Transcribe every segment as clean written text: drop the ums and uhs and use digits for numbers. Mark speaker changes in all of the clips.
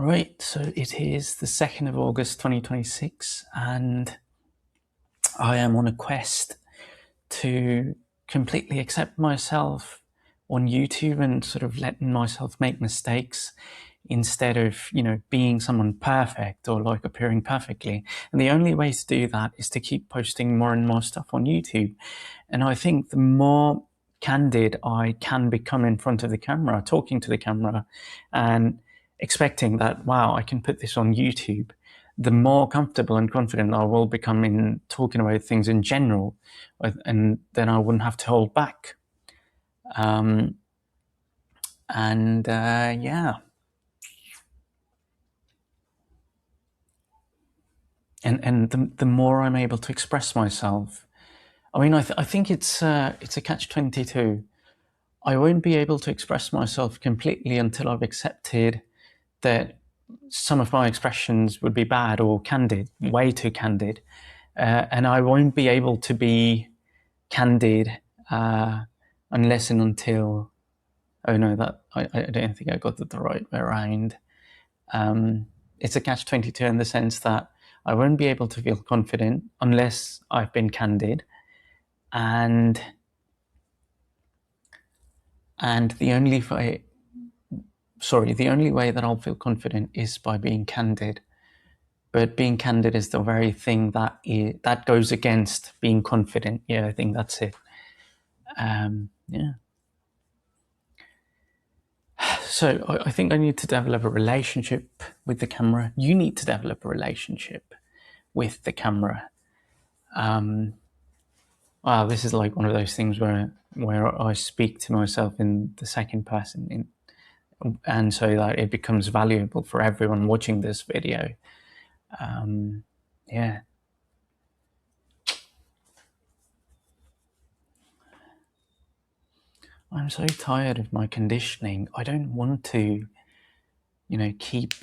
Speaker 1: Right, so it is the 2nd of August 2026, and I am on a quest to completely accept myself on YouTube and sort of letting myself make mistakes instead of, being someone perfect or like appearing perfectly. And the only way to do that is to keep posting more and more stuff on YouTube. And I think the more candid I can become in front of the camera, talking to the camera and expecting that, wow, I can put this on YouTube, the more comfortable and confident I will become in talking about things in general, and then I wouldn't have to hold back. Yeah. And the more I'm able to express myself, I mean, I think it's a catch-22. I won't be able to express myself completely until I've accepted that some of my expressions would be bad or candid, way too candid. And I won't be able to be candid unless and until, oh no, that I don't think I got it the right way around. It's a catch-22 in the sense that I won't be able to feel confident unless I've been candid, and the only way that I'll feel confident is by being candid. But being candid is the very thing that goes against being confident. Yeah, I think that's it. Yeah. So I think I need to develop a relationship with the camera. You need to develop a relationship with the camera. Wow, this is like one of those things where I speak to myself in the second person, and so that it becomes valuable for everyone watching this video. Yeah. I'm so tired of my conditioning. I don't want to, keep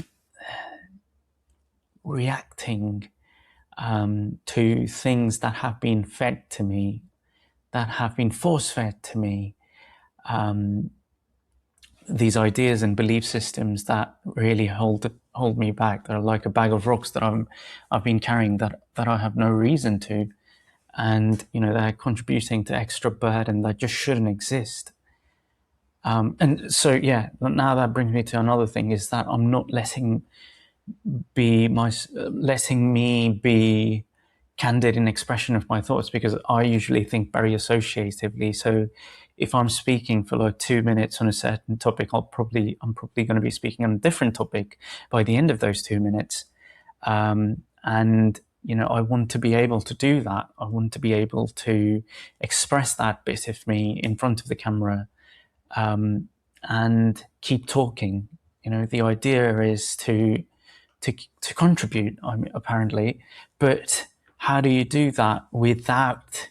Speaker 1: reacting to things that have been fed to me, that have been force-fed to me. These ideas and belief systems that really hold me back. They're like a bag of rocks that I've been carrying that I have no reason to, and they're contributing to extra burden that just shouldn't exist. And so, yeah, now that brings me to another thing, is that I'm not letting me be candid in expression of my thoughts, because I usually think very associatively. So if I'm speaking for like 2 minutes on a certain topic, I'm probably going to be speaking on a different topic by the end of those 2 minutes. And I want to be able to do that. I want to be able to express that bit of me in front of the camera, and keep talking. The idea is to contribute, apparently, but how do you do that without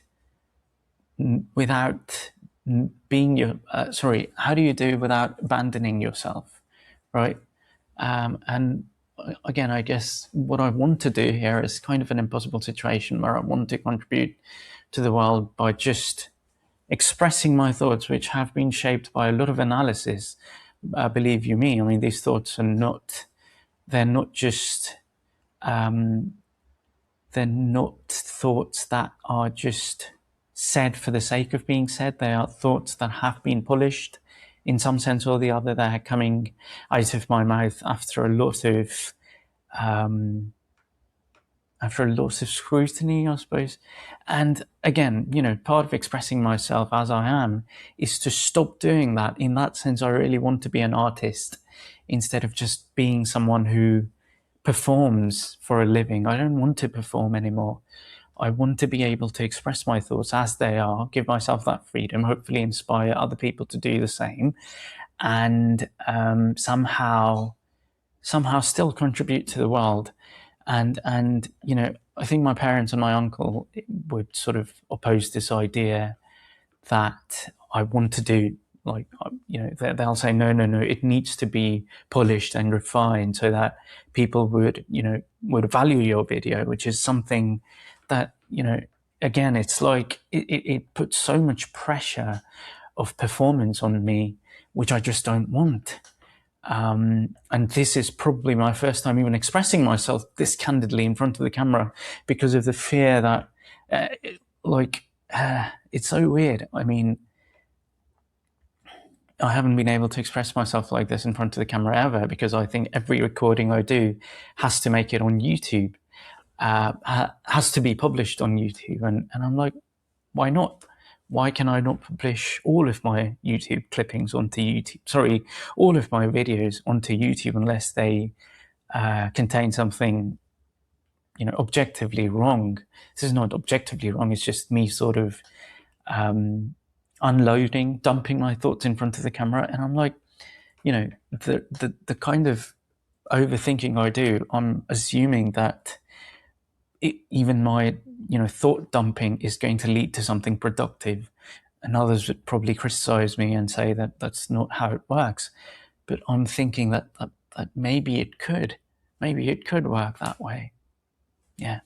Speaker 1: being how do you do without abandoning yourself, right? And again, I guess what I want to do here is kind of an impossible situation where I want to contribute to the world by just expressing my thoughts, which have been shaped by a lot of analysis. Believe you me, I mean, these thoughts are they're not just they're not thoughts that are just said for the sake of being said. They are thoughts that have been polished in some sense or the other. They're coming out of my mouth after a lot of scrutiny, I suppose. And again, part of expressing myself as I am is to stop doing that. In that sense, I really want to be an artist instead of just being someone who performs for a living. I don't want to perform anymore. I want to be able to express my thoughts as they are, give myself that freedom, hopefully inspire other people to do the same, and somehow still contribute to the world. And I think my parents and my uncle would sort of oppose this idea that I want to do, like, they'll say, no, it needs to be polished and refined so that people would value your video, which is something that, again, it's like, it puts so much pressure of performance on me, which I just don't want. And this is probably my first time even expressing myself this candidly in front of the camera, because of the fear that, it's so weird. I mean, I haven't been able to express myself like this in front of the camera ever, because I think every recording I do has to make it on YouTube, has to be published on YouTube. And I'm like, why not? Why can I not publish all of my YouTube clippings onto YouTube? Sorry, all of my videos onto YouTube, unless they contain something, objectively wrong. This is not objectively wrong. It's just me sort of unloading, dumping my thoughts in front of the camera. And I'm like, the kind of overthinking I do, I'm assuming that even my thought dumping is going to lead to something productive, and others would probably criticize me and say that that's not how it works. But I'm thinking that maybe it could work that way. Yeah.